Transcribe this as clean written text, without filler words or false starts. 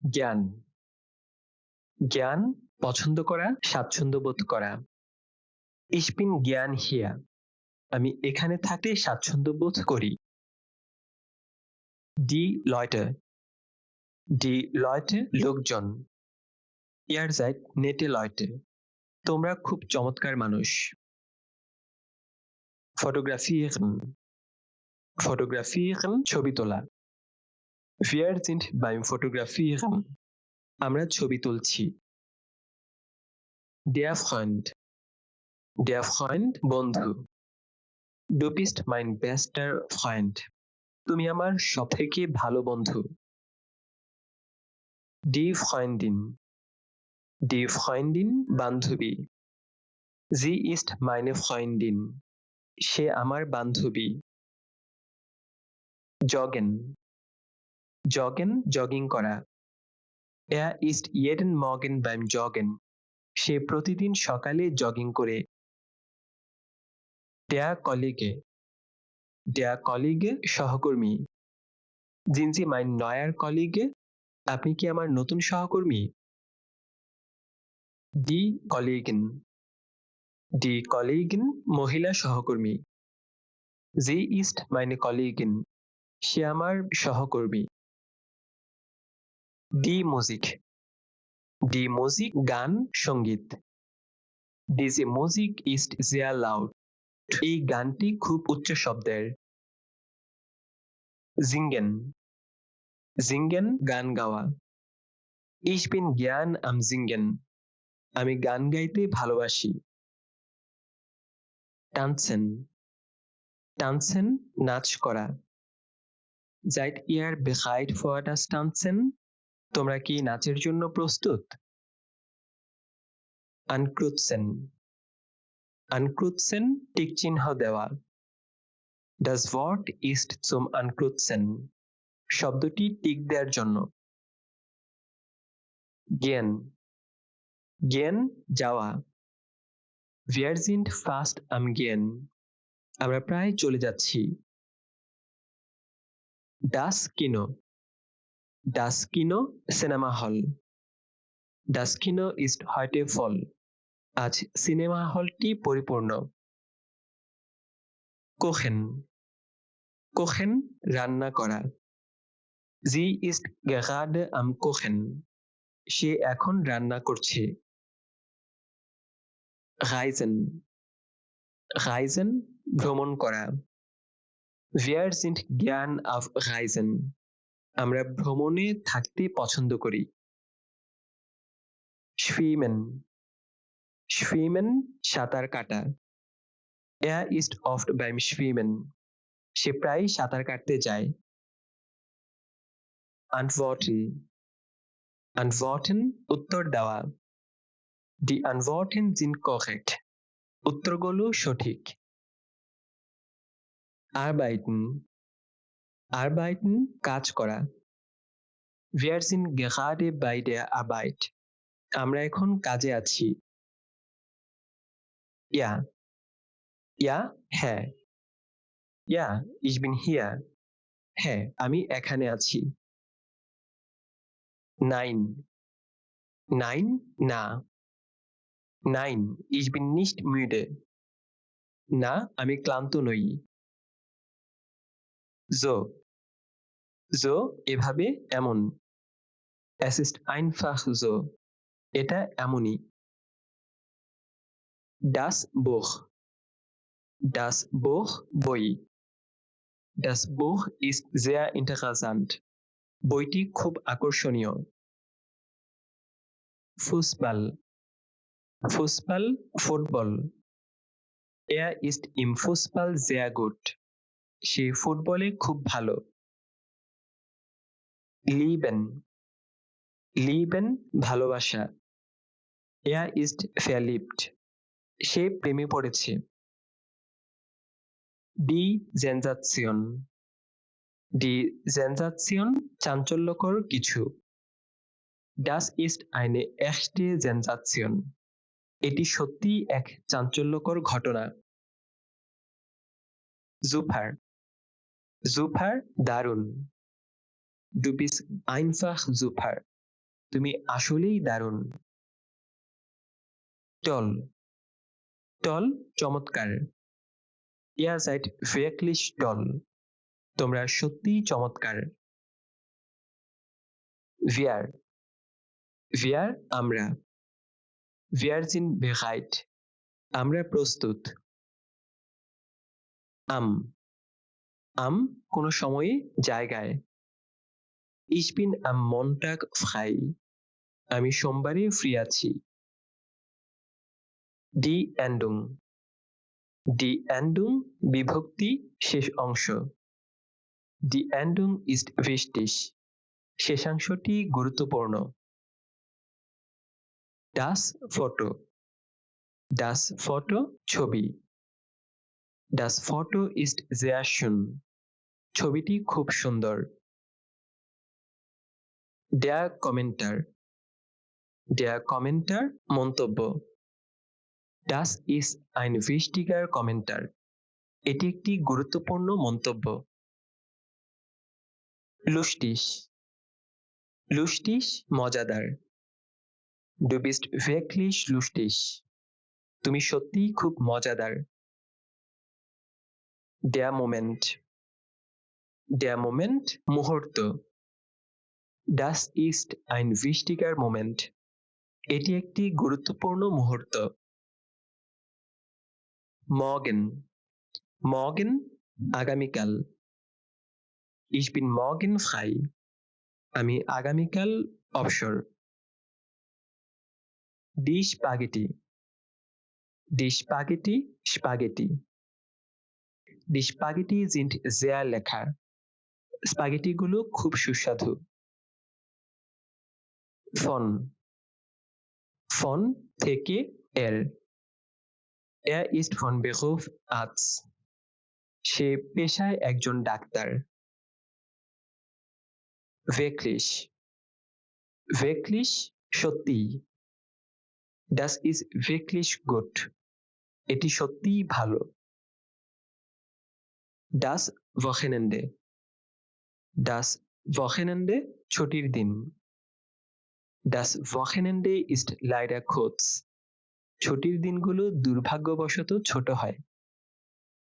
জ্ঞান। জ্ঞান পছন্দ করা, স্বাচ্ছন্দ্য বোধ করা। Ich bin gern hier. আমি এখানে থাকতে স্বাচ্ছন্দ্য বোধ করি। Die Leute. Die Leute লোকজন। Ihr seid nette Leute. তোমরা খুব চমৎকার মানুষ। Fotografieren. Fotografieren ছবি তোলা। Wir sind beim Fotografieren. আমরা ছবি তুলছি। Der Freund. Der Freund বন্ধু। Du bist mein bester Freund. তুমি আমার সবথেকে ভালো বন্ধু। Die Freundin. Die Freundin বান্ধবী। Sie ist meine Freundin. সে আমার বান্ধবী। Joggen. Joggen জগিং করা। Er ist jeden Morgen beim Joggen. সে প্রতিদিন সকালে জগিং করে। Der Kollege. Der Kollege সহকর্মী। Sind Sie mein neuer Kollege? আপনি কি আমার নতুন সহকর্মী? Die Kollegin. Die Kollegin মহিলা সহকর্মী। Sie ist meine Kollegin. সে আমার সহকর্মী। Die Musik. Die Musik গান সঙ্গীত। Diese Musik ist sehr laut. এই গানটি খুব উচ্চ শব্দের। Singen. Singen গান গাওয়া। Ich bin gern am Singen. আমি গান গাইতে ভালোবাসি। Tanzen. Tanzen নাচ করা। Seid ihr bereit für das Tanzen? তোমরা কি নাচের জন্য প্রস্তুত? Ankreuzen. Ankreuzen টিক চিহ্ন দেওয়া। Das Wort ist zum Ankreuzen. শব্দটি টিক দেওয়ার জন্য। Gehen. Gehen যাওয়া। Wir sind fast am Gehen. আমরা প্রায় চলে যাচ্ছি। Das Kino. Das Kino cinema hall. Das Kino ist heute voll. আজ সিনেমা হলটি পরিপূর্ণ। Kochen. Kochen রান্না করা। Sie ist gerade am Kochen. সে এখন রান্না করছে। Reisen. Reisen ভ্রমণ করা। Wir sind gern auf Reisen. আমরা ভ্রমণে থাকতে পছন্দ করি। Schwimmen. Schwimmen সাঁতার কাটা। Er ist oft beim Schwimmen. সে প্রায় সাঁতার কাটতে যায়। Antworten. Antworten উত্তর দেওয়া। Die Antworten sind korrekt. উত্তরগুলো সঠিক। Arbeiten. Arbeiten কাজ করা। Wir sind gerade bei der Arbeit. আমরা এখন কাজে আছি। Ja. Ja, হ্যাঁ। Ja, ich bin hier. হ্যাঁ, আমি এখানে আছি। Nein. Nein, না। Nein, ich bin nicht müde. না, আমি ক্লান্ত নই। So. So এভাবে এমন। Es ist einfach so. এটা এমনই। Das Buch. Das Buch বই। Das Buch ist sehr interessant. বইটি খুব আকর্ষণীয়। Fußball. Fußball football. Er ist im Fußball sehr gut. সে ফুটবলে খুব ভালো। Lieben. Lieben ভালোবাসা। Er ist verliebt. সে প্রেমে পড়েছে। Die Sensation. Die Sensation চাঞ্চল্যকর কিছু। Das ist eine echte Sensation. এটি সত্যি এক চাঞ্চল্যকর ঘটনা। Super. Super দারুণ। Du bist einfach super. তুমি আসলেই দারুণ। টল টল চমৎকার। Ihr seid wirklich toll. তোমরা সত্যিই চমৎকার। Wir wir আমরা। Wir sind bereit. আমরা প্রস্তুত। Am am কোনো সময়ে জায়গায়। Ich bin am Montag frei. আমি সোমবারে ফ্রি আছি। Die Endung die Endung বিভক্তি শেষ অংশ। Die Endung ist wichtig. শেষাংশটি গুরুত্বপূর্ণ। Das Foto ছবি। Das Foto ist sehr schön. ছবিটি খুব সুন্দর। Der Kommentar মন্তব্য। Das ist ein wichtiger Kommentar. এটি একটি গুরুত্বপূর্ণ মন্তব্য। Lustig মজাদার। Du bist wirklich lustig. তুমি সত্যিই খুব মজাদার। Der Moment মুহূর্ত। Das ist ein wichtiger Moment. এটি একটি গুরুত্বপূর্ণ মুহূর্ত। Morgen আগামীকাল। Ich bin morgen frei. আমি আগামীকাল অবসর। Die Spaghetti Die Spaghetti sind sehr lecker. স্পাগেটিগুলো খুব সুস্বাদু। Von থেকে এর। Er ist von Beruf Arzt. সে পেশায় একজন ডাক্তার। Wirklich সত্যি। Das ist wirklich gut. এটি সত্যিই ভালো। Das Wochenende ছুটির দিন। Das Wochenende ist leider kurz. ছুটির দিনগুলো দুর্ভাগ্যবশত ছোট হয়।